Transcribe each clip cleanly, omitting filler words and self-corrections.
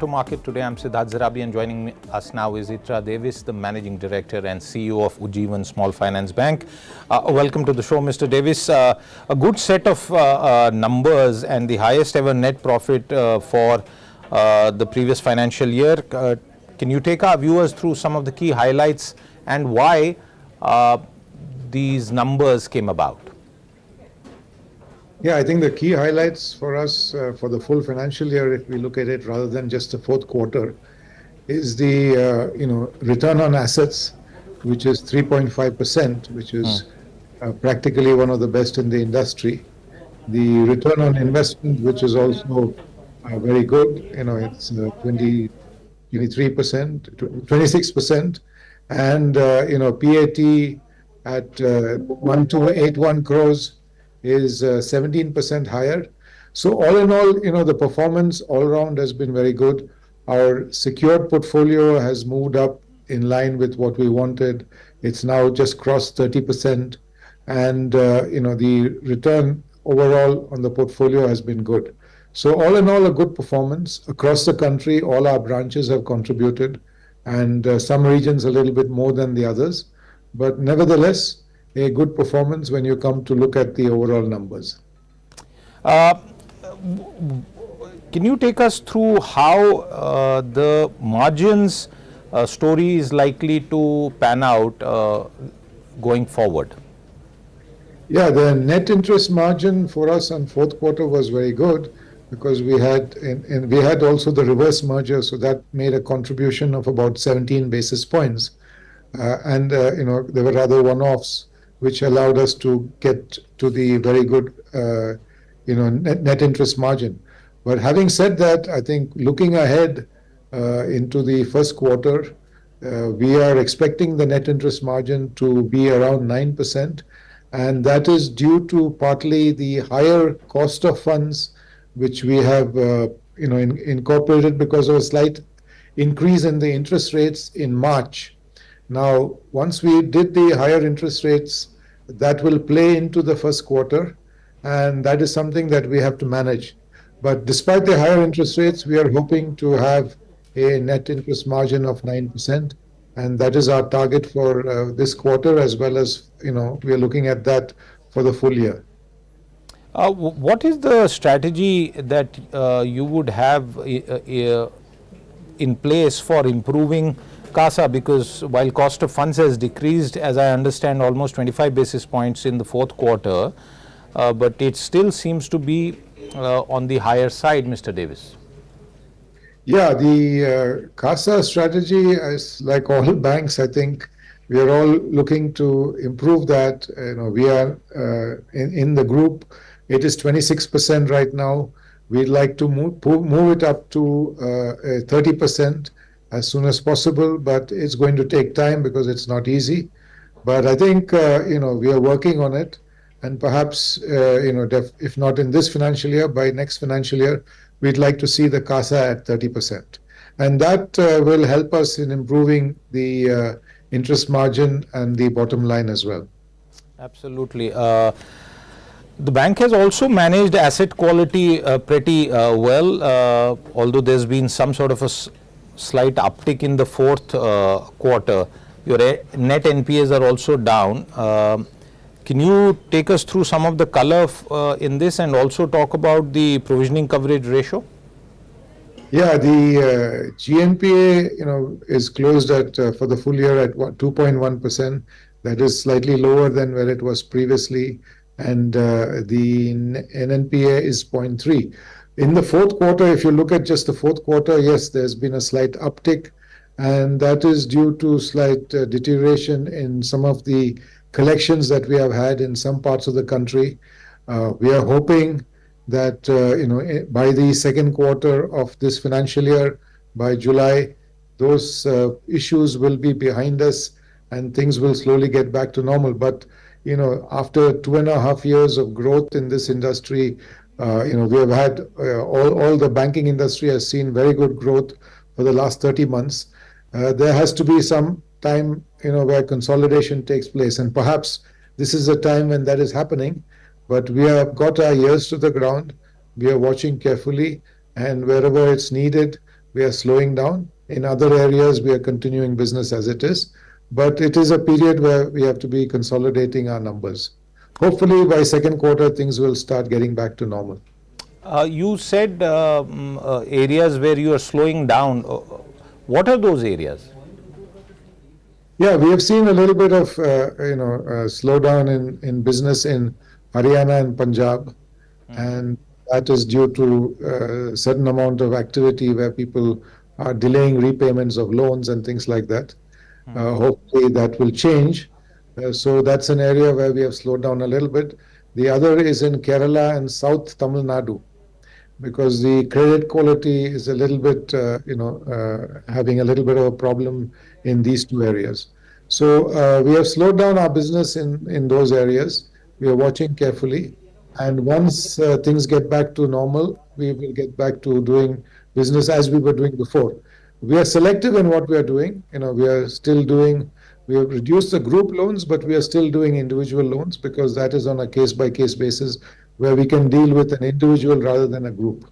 To market today, I'm Siddharth Zarabi, and joining us now is Ittira Davis, the Managing Director and CEO of Ujjivan Small Finance Bank. Welcome to the show, Mr. Davis. A good set of numbers and the highest ever net profit for the previous financial year. Can you take our viewers through some of the key highlights and why these numbers came about? Yeah, I think the key highlights for us for the full financial year, if we look at it rather than just the fourth quarter, is the return on assets, which is 3.5%, which is practically one of the best in the industry. The return on investment, which is also very good, it's 23%, 26%, and PAT at 1281 crores is 17% higher. So all in all, the performance all around has been very good. Our secured portfolio has moved up in line with what we wanted. It's now just crossed 30%, and the return overall on the portfolio has been good. So all in all, a good performance across the country. All our branches have contributed, and some regions a little bit more than the others, but nevertheless, a good performance when you come to look at the overall numbers. Can you take us through how the margins story is likely to pan out going forward? Yeah, the net interest margin for us on fourth quarter was very good because we had also the reverse merger, so that made a contribution of about 17 basis points, and there were other one-offs which allowed us to get to the very good, net interest margin. But having said that, I think looking ahead into the first quarter, we are expecting the net interest margin to be around 9%, and that is due to partly the higher cost of funds, which we have, incorporated because of a slight increase in the interest rates in March. Now, once we did the higher interest rates, that will play into the first quarter, and that is something that we have to manage. But despite the higher interest rates, we are hoping to have a net interest margin of 9%, and that is our target for this quarter, as well as, we are looking at that for the full year. What is the strategy that you would have in place for improving CASA, because while cost of funds has decreased, as I understand, almost 25 basis points in the fourth quarter, but it still seems to be on the higher side, Mr. Davis. Yeah, the CASA strategy, is like all banks, I think we are all looking to improve that. We are in the group, it is 26% right now. We'd like to move it up to 30%. As soon as possible, but it's going to take time because it's not easy. But I think, we are working on it, and perhaps, if not in this financial year, by next financial year, we'd like to see the CASA at 30%. And that will help us in improving the interest margin and the bottom line as well. Absolutely. The bank has also managed asset quality pretty well, although there's been some sort of a slight uptick in the fourth quarter. Your net NPAs are also down. Can you take us through some of the color in this, and also talk about the provisioning coverage ratio? Yeah, the GNPA, is closed at for the full year at 2.1%. That is slightly lower than where it was previously, and the NNPA is 0.3. In the fourth quarter, if you look at just the fourth quarter, yes, there's been a slight uptick, and that is due to slight deterioration in some of the collections that we have had in some parts of the country. We are hoping that, by the second quarter of this financial year, by July, those issues will be behind us and things will slowly get back to normal. But, after 2.5 years of growth in this industry, we have had all the banking industry has seen very good growth for the last 30 months. There has to be some time, where consolidation takes place, and perhaps this is a time when that is happening. But we have got our ears to the ground. We are watching carefully, and wherever it's needed, we are slowing down. In other areas, we are continuing business as it is. But it is a period where we have to be consolidating our numbers. Hopefully, by second quarter, things will start getting back to normal. You said areas where you are slowing down. What are those areas? Yeah, we have seen a little bit of slowdown in business in Haryana and Punjab, and that is due to a certain amount of activity where people are delaying repayments of loans and things like that. Hopefully, that will change. So that's an area where we have slowed down a little bit. The other is in Kerala and South Tamil Nadu, because the credit quality is a little bit, having a little bit of a problem in these two areas. So we have slowed down our business in those areas. We are watching carefully. And once things get back to normal, we will get back to doing business as we were doing before. We are selective in what we are doing. We are still doing, we have reduced the group loans, but we are still doing individual loans because that is on a case by case basis where we can deal with an individual rather than a group.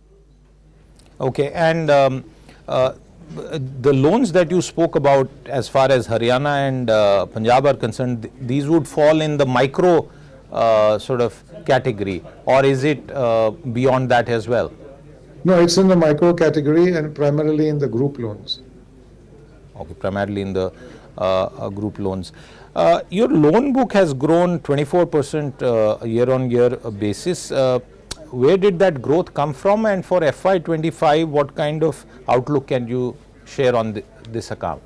Okay, and the loans that you spoke about as far as Haryana and Punjab are concerned, these would fall in the micro sort of category, or is it beyond that as well? No, it's in the micro category and primarily in the group loans. Okay, primarily in the group loans. Your loan book has grown 24% year on year basis. Where did that growth come from, and for FY25, what kind of outlook can you share on this account?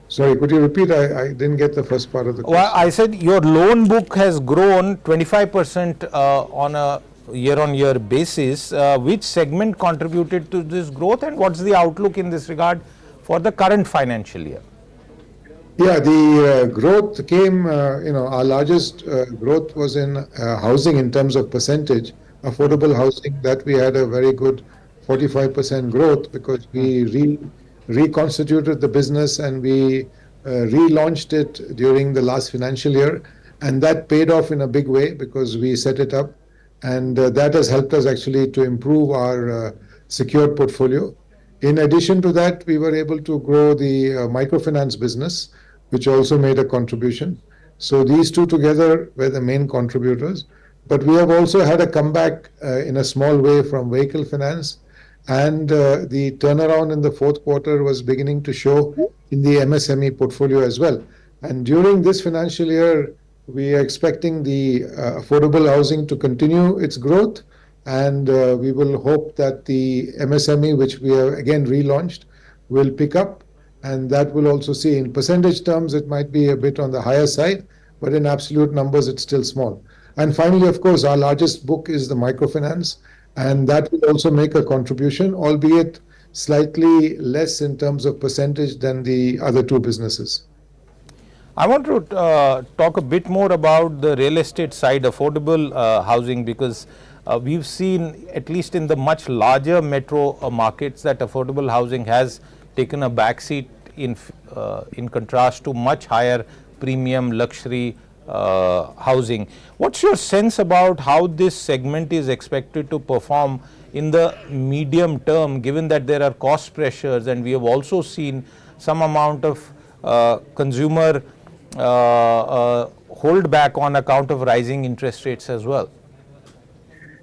Sorry, could you repeat? I didn't get the first part of the question. Well, I said your loan book has grown 25% on a year-on-year basis. Which segment contributed to this growth, and what's the outlook in this regard for the current financial year? Yeah, the growth came, our largest growth was in housing in terms of percentage, affordable housing, that we had a very good 45% growth because we reconstituted the business and we relaunched it during the last financial year. And that paid off in a big way because we set it up. And that has helped us actually to improve our secured portfolio. In addition to that, we were able to grow the microfinance business, which also made a contribution. So these two together were the main contributors. But we have also had a comeback in a small way from vehicle finance. And the turnaround in the fourth quarter was beginning to show in the MSME portfolio as well. And during this financial year, we are expecting the affordable housing to continue its growth. And we will hope that the MSME, which we have again relaunched, will pick up. And that will also see in percentage terms, it might be a bit on the higher side, but in absolute numbers, it's still small. And finally, of course, our largest book is the microfinance, and that will also make a contribution, albeit slightly less in terms of percentage than the other two businesses. I want to talk a bit more about the real estate side, affordable housing, because we've seen, at least in the much larger metro markets, that affordable housing has taken a backseat in contrast to much higher premium luxury housing. What's your sense about how this segment is expected to perform in the medium term, given that there are cost pressures and we have also seen some amount of consumer hold back on account of rising interest rates as well?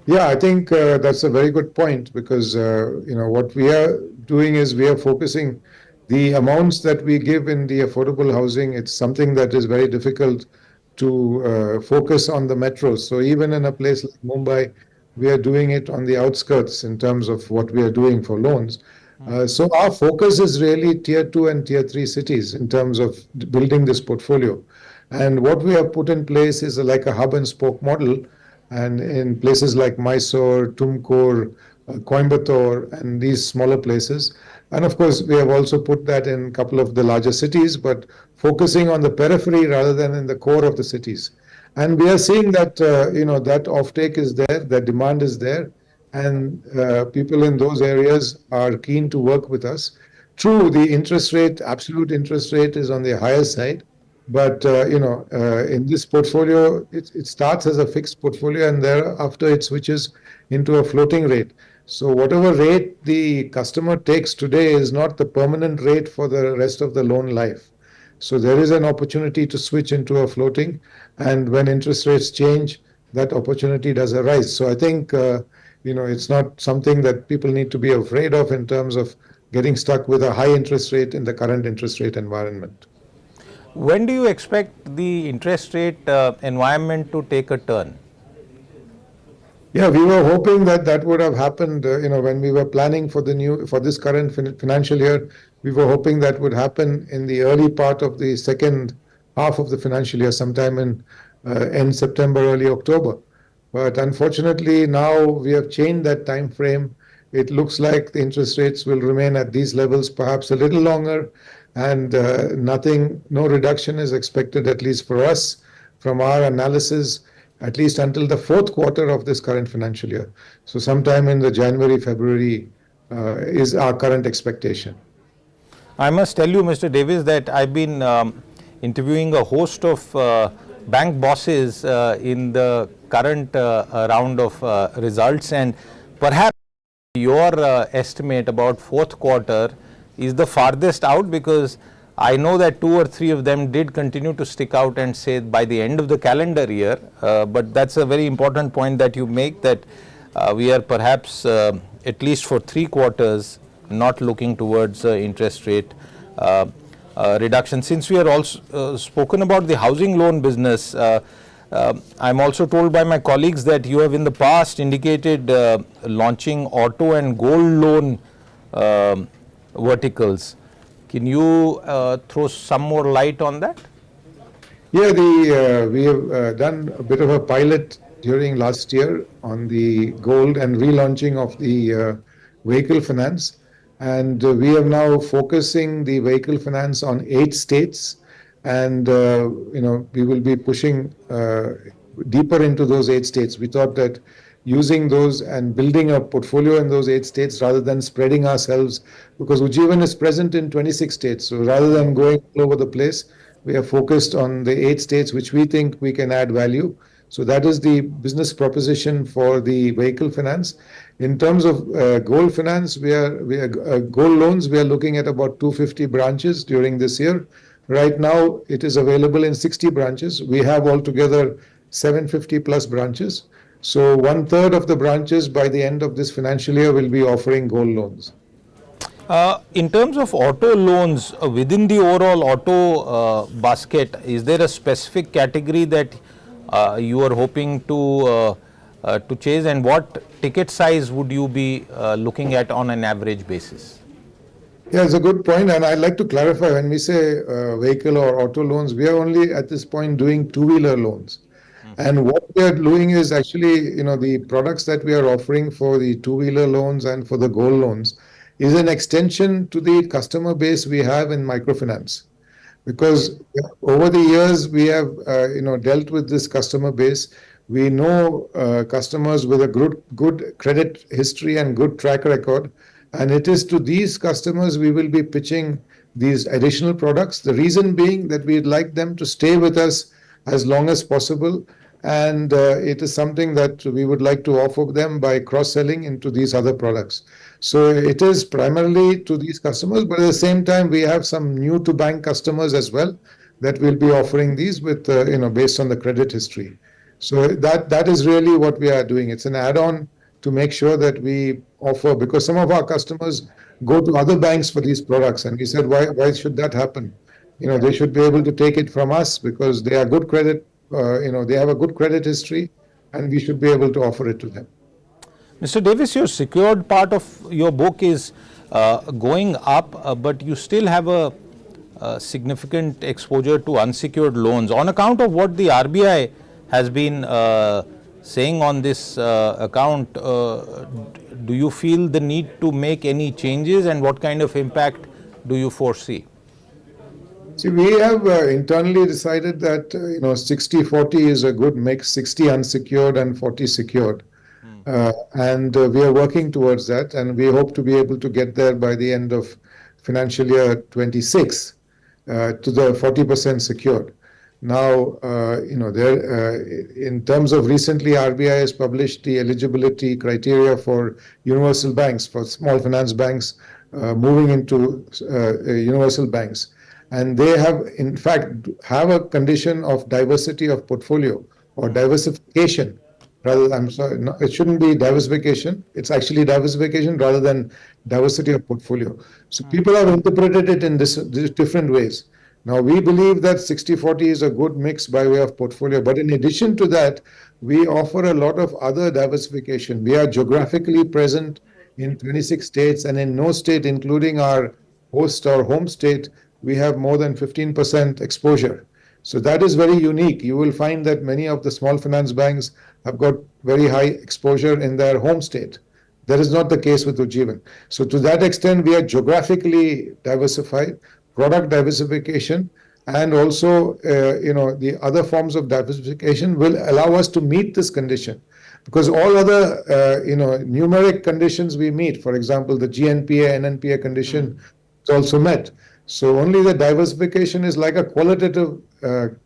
Yeah, I think that's a very good point because what we are doing is we are focusing the amounts that we give in the affordable housing. It's something that is very difficult to focus on the metros. So even in a place like Mumbai, we are doing it on the outskirts in terms of what we are doing for loans. So our focus is really tier 2 and tier 3 cities in terms of building this portfolio. And what we have put in place is like a hub and spoke model. And in places like Mysore, Tumkur, Coimbatore, and these smaller places. And of course, we have also put that in a couple of the larger cities, but focusing on the periphery rather than in the core of the cities. And we are seeing that, that offtake is there, that demand is there, and people in those areas are keen to work with us. True, the interest rate, absolute interest rate is on the higher side. But, in this portfolio, it starts as a fixed portfolio and thereafter it switches into a floating rate. So whatever rate the customer takes today is not the permanent rate for the rest of the loan life. So there is an opportunity to switch into a floating, and when interest rates change, that opportunity does arise. So I think it's not something that people need to be afraid of in terms of getting stuck with a high interest rate in the current interest rate environment. When do you expect the interest rate environment to take a turn? Yeah, we were hoping that that would have happened, when we were planning for this current financial year. We were hoping that would happen in the early part of the second half of the financial year, sometime in end September, early October. But unfortunately, now we have changed that time frame. It looks like the interest rates will remain at these levels perhaps a little longer, and no reduction is expected, at least for us, from our analysis, at least until the fourth quarter of this current financial year. So sometime in the January, February is our current expectation. I must tell you, Mr. Davis, that I've been interviewing a host of bank bosses in the current round of results, and perhaps your estimate about fourth quarter is the farthest out, because I know that 2 or 3 of them did continue to stick out and say by the end of the calendar year, but that's a very important point that you make, that we are perhaps at least for 3 quarters not looking towards interest rate reduction. Since we are also spoken about the housing loan business, I'm also told by my colleagues that you have in the past indicated launching auto and gold loan verticals. Can you throw some more light on that? Yeah, we have done a bit of a pilot during last year on the gold and relaunching of the vehicle finance. And we are now focusing the vehicle finance on 8 states. And, we will be pushing deeper into those 8 states. We thought that using those and building a portfolio in those 8 states rather than spreading ourselves, because Ujjivan is present in 26 states. So rather than going all over the place, we are focused on the 8 states which we think we can add value. So that is the business proposition for the vehicle finance. In terms of gold finance, gold loans, we are looking at about 250 branches during this year. Right now, it is available in 60 branches. We have altogether 750 plus branches. So 1/3 of the branches by the end of this financial year will be offering gold loans. In terms of auto loans, within the overall auto basket, is there a specific category that you are hoping to chase, and what ticket size would you be looking at on an average basis? Yeah, it's a good point, and I'd like to clarify, when we say vehicle or auto loans, we are only at this point doing two-wheeler loans. And what we are doing is actually, the products that we are offering for the two-wheeler loans and for the gold loans is an extension to the customer base we have in microfinance. Because over the years, we have, dealt with this customer base. We know customers with a good credit history and good track record. And it is to these customers we will be pitching these additional products. The reason being that we'd like them to stay with us as long as possible. And it is something that we would like to offer them by cross-selling into these other products. So it is primarily to these customers, but at the same time, we have some new to bank customers as well that will be offering these with, based on the credit history. So that is really what we are doing. It's an add-on to make sure that we offer, because some of our customers go to other banks for these products. And we said, why should that happen? They should be able to take it from us because they are good credit. They have a good credit history, and we should be able to offer it to them. Mr. Davis, your secured part of your book is going up, but you still have a significant exposure to unsecured loans. On account of what the RBI has been saying on this account, do you feel the need to make any changes, and what kind of impact do you foresee? See, we have internally decided that 60-40 is a good mix, 60 unsecured and 40 secured. And we are working towards that, and we hope to be able to get there by the end of financial year 26 to the 40% secured. Now, in terms of recently, RBI has published the eligibility criteria for universal banks, for small finance banks moving into universal banks. And they have, in fact, have a condition of diversity of portfolio or diversification. Rather, I'm sorry, no, it shouldn't be diversification. It's actually diversification rather than diversity of portfolio. So people have interpreted it in these different ways. Now, we believe that 60/40 is a good mix by way of portfolio. But in addition to that, we offer a lot of other diversification. We are geographically present in 26 states, and in no state, including our host or home state, we have more than 15% exposure. So that is very unique. You will find that many of the small finance banks have got very high exposure in their home state. That is not the case with Ujjivan. So to that extent, we are geographically diversified, product diversification, and also the other forms of diversification will allow us to meet this condition. Because all other numeric conditions we meet, for example, the GNPA, NNPA condition is also met. So only the diversification is like a qualitative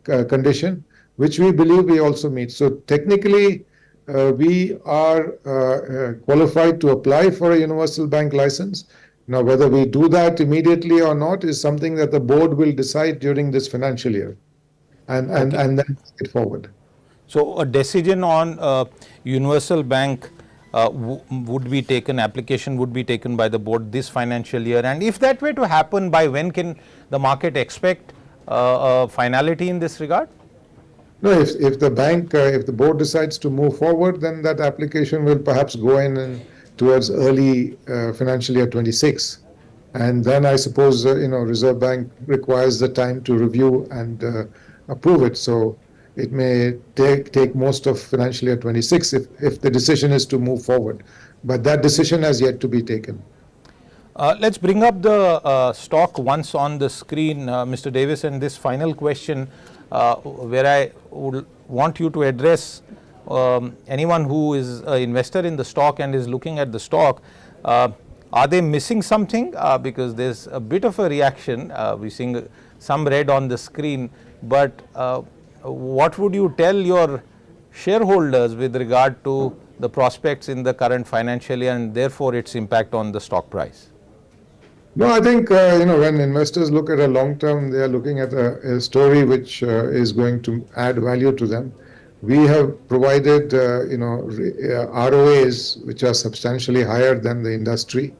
condition, which we believe we also meet. So technically, we are qualified to apply for a universal bank license. Now, whether we do that immediately or not is something that the board will decide during this financial year, and then take it forward. So a decision on universal bank would be taken, application would be taken by the board this financial year. And if that were to happen, by when can the market expect a finality in this regard? No, if the board decides to move forward, then that application will perhaps go in towards early financial year 26. And then I suppose, Reserve Bank requires the time to review and approve it. So it may take most of financial year 26 if the decision is to move forward. But that decision has yet to be taken. Let's bring up the stock once on the screen, Mr. Davis, and this final question where I would want you to address anyone who is an investor in the stock and is looking at the stock. Are they missing something? Because there's a bit of a reaction. We're seeing some red on the screen, but what would you tell your shareholders with regard to the prospects in the current financial year and therefore its impact on the stock price? No, I think when investors look at a long term, they are looking at a story which is going to add value to them. We have provided ROAs which are substantially higher than the industry,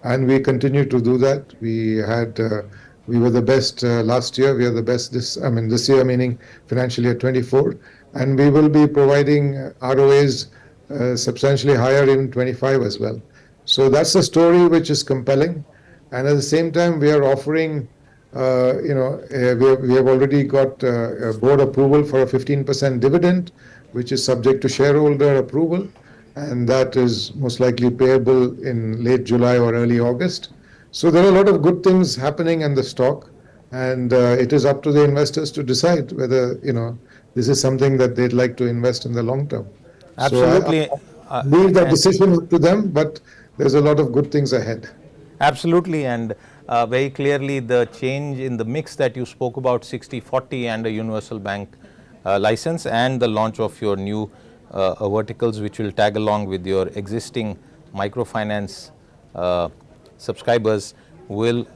and we continue to do that. We were the best last year. We are the best this year, meaning financial year 24, and we will be providing ROAs substantially higher in 25 as well. So that's a story which is compelling. And at the same time, we are offering, we have already got board approval for a 15% dividend, which is subject to shareholder approval, and that is most likely payable in late July or early August. So there are a lot of good things happening in the stock, and it is up to the investors to decide whether this is something that they'd like to invest in the long term. Absolutely. So I leave that decision up to them, but there's a lot of good things ahead. Absolutely, and very clearly the change in the mix that you spoke about, 60/40 and a universal bank license, and the launch of your new verticals which will tag along with your existing microfinance subscribers will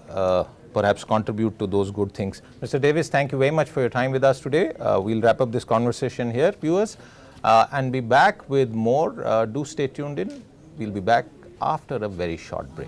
perhaps contribute to those good things. Mr. Davis, thank you very much for your time with us today. We'll wrap up this conversation here, viewers, and be back with more. Do stay tuned in. We'll be back after a very short break.